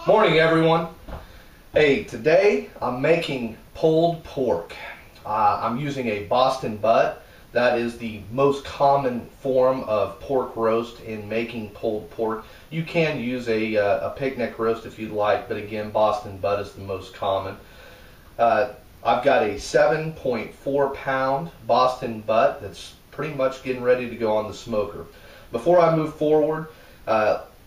Morning, everyone. Hey, today I'm making pulled pork. I'm using a Boston butt. That is the most common form of pork roast in making pulled pork. You can use a picnic roast if you'd like, but again, Boston butt is the most common. I've got a 7.4 pound Boston butt that's pretty much getting ready to go on the smoker. Before I move forward,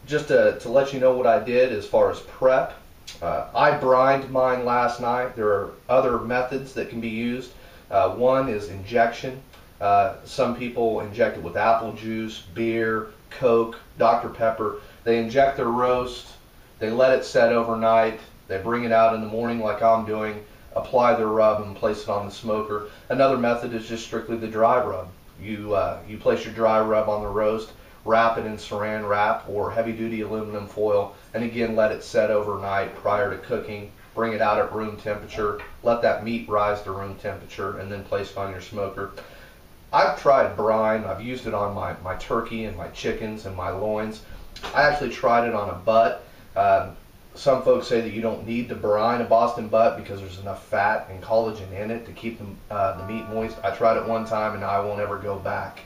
just to let you know what I did as far as prep. I brined mine last night. There are other methods that can be used. One is injection. Some people inject it with apple juice, beer, Coke, Dr. Pepper. They inject their roast, they let it set overnight, they bring it out in the morning like I'm doing, apply their rub and place it on the smoker. Another method is just strictly the dry rub. You place your dry rub on the roast, wrap it in saran wrap or heavy duty aluminum foil, and again let it set overnight prior to cooking. Bring it out at room temperature, let that meat rise to room temperature, and then place it on your smoker. I've tried brine. I've used it on my turkey and my chickens and my loins. I actually tried it on a butt. Some folks say that you don't need to brine a Boston butt because there's enough fat and collagen in it to keep the meat moist. I tried it one time and now I won't ever go back.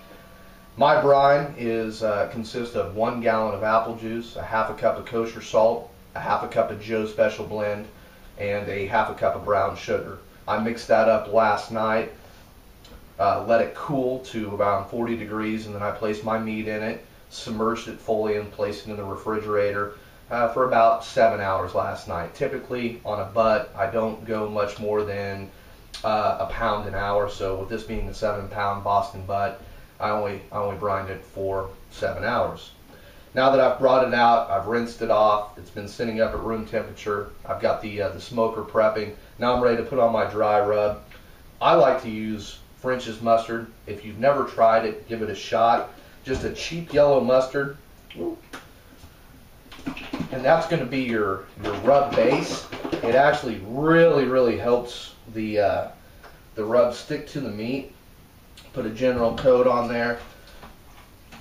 My brine consists of 1 gallon of apple juice, a half a cup of kosher salt, a half a cup of Joe Special Blend, and a half a cup of brown sugar. I mixed that up last night, let it cool to around 40 degrees, and then I placed my meat in it, submerged it fully, and placed it in the refrigerator for about 7 hours last night. Typically on a butt, I don't go much more than a pound an hour, so with this being a 7-pound Boston butt, I only brined it for 7 hours. Now that I've brought it out, I've rinsed it off. It's been sitting up at room temperature. I've got the smoker prepping. Now I'm ready to put on my dry rub. I like to use French's mustard. If you've never tried it, give it a shot. Just a cheap yellow mustard. And that's going to be your rub base. It actually really helps the rub stick to the meat. Put a general coat on there,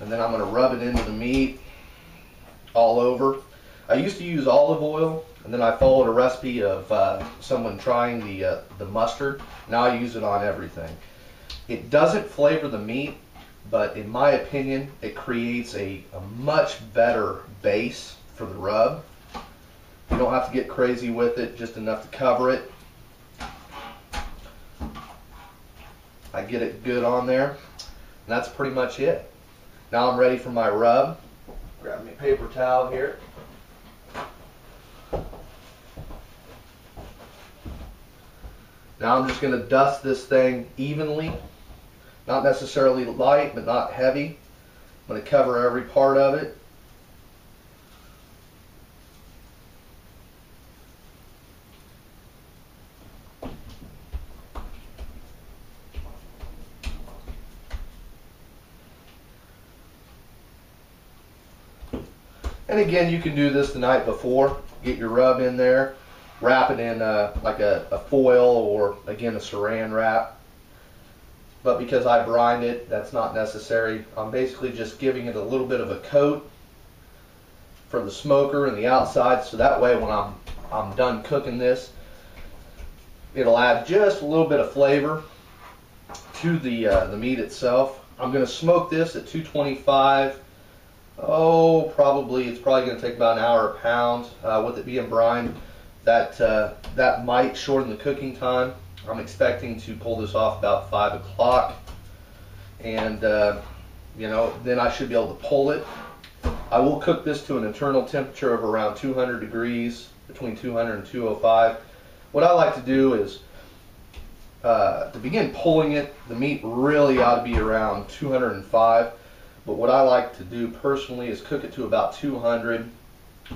and then I'm going to rub it into the meat all over. I used to use olive oil, and then I followed a recipe of someone trying the mustard. Now I use it on everything. It doesn't flavor the meat, but in my opinion, it creates a much better base for the rub. You don't have to get crazy with it, just enough to cover it. I get it good on there, and that's pretty much it. Now I'm ready for my rub. Grab me a paper towel here. Now I'm just going to dust this thing evenly. Not necessarily light, but not heavy. I'm going to cover every part of it. And again, you can do this the night before. Get your rub in there, wrap it in like a foil or again a saran wrap. But because I brined it, that's not necessary. I'm basically just giving it a little bit of a coat for the smoker and the outside, so that way when I'm done cooking this, it'll add just a little bit of flavor to the meat itself. I'm going to smoke this at 225. It's probably going to take about an hour a pound. With it being brined, that might shorten the cooking time. I'm expecting to pull this off about 5 o'clock, and then I should be able to pull it. I will cook this to an internal temperature of around 200 degrees, between 200 and 205. What I like to do is to begin pulling it, the meat really ought to be around 205. But what I like to do personally is cook it to about 200,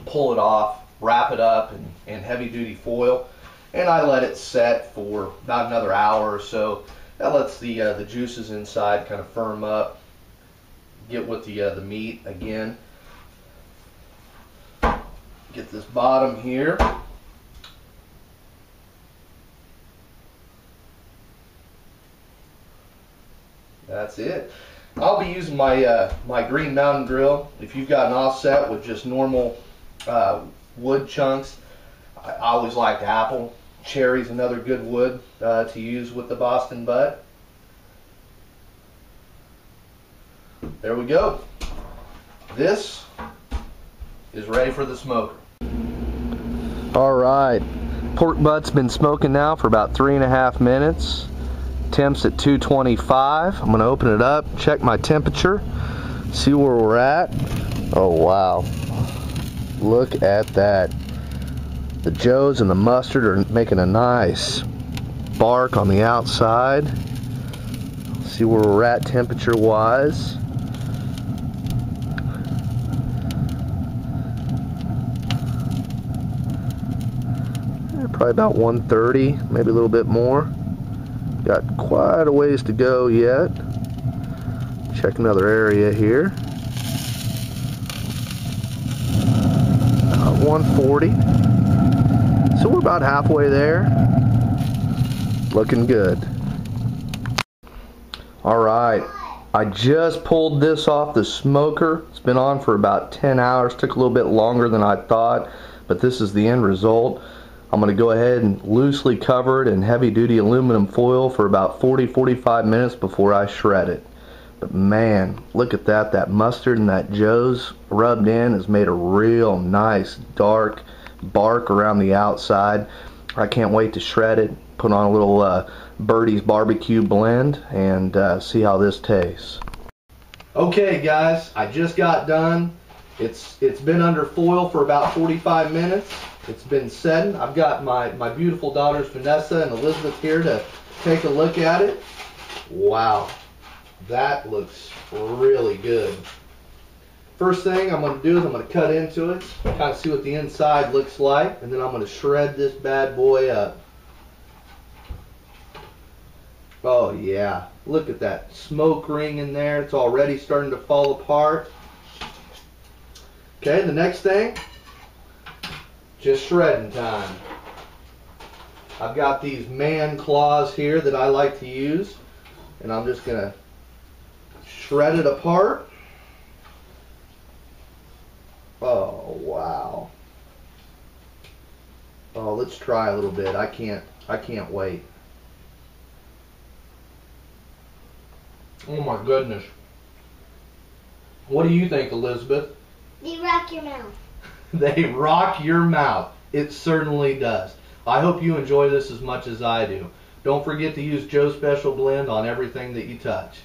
pull it off, wrap it up in heavy duty foil, and I let it set for about another hour or so. That lets the juices inside kind of firm up, get with the meat again. Get this bottom here. That's it. I'll be using my my Green Mountain grill. If you've got an offset with just normal wood chunks. I always liked apple. Cherry's another good wood to use with the Boston butt. There we go. This is ready for the smoker. All right, pork butt's been smoking now for about 3.5 minutes. Temps at 225. I'm gonna open it up, check my temperature, see where we're at. Oh wow, look at that. The joes and the mustard are making a nice bark on the outside. See where we're at temperature wise. Probably about 130, maybe a little bit more. Got quite a ways to go yet. Check another area here. 140. So we're about halfway there. Looking good. All right, I just pulled this off the smoker. It's been on for about 10 hours. Took a little bit longer than I thought, but this is the end result. I'm going to go ahead and loosely cover it in heavy-duty aluminum foil for about 40-45 minutes before I shred it. But man, look at that. That mustard and that joe's rubbed in has made a real nice dark bark around the outside. I can't wait to shred it, put on a little Birdie's barbecue blend, and see how this tastes. Okay guys, I just got done. It's been under foil for about 45 minutes. It's been setting. I've got my beautiful daughters Vanessa and Elizabeth here to take a look at it. Wow, that looks really good. First thing I'm going to do is I'm going to cut into it, kind of see what the inside looks like, and then I'm going to shred this bad boy up. Oh yeah, look at that smoke ring in there. It's already starting to fall apart. Okay, the next thing, just shredding time. I've got these man claws here that I like to use, and I'm just going to shred it apart. Oh wow. Oh, let's try a little bit. I can't wait. Oh my goodness. What do you think, Elizabeth? They rock your mouth. They rock your mouth. It certainly does. I hope you enjoy this as much as I do. Don't forget to use Joe's Special Blend on everything that you touch.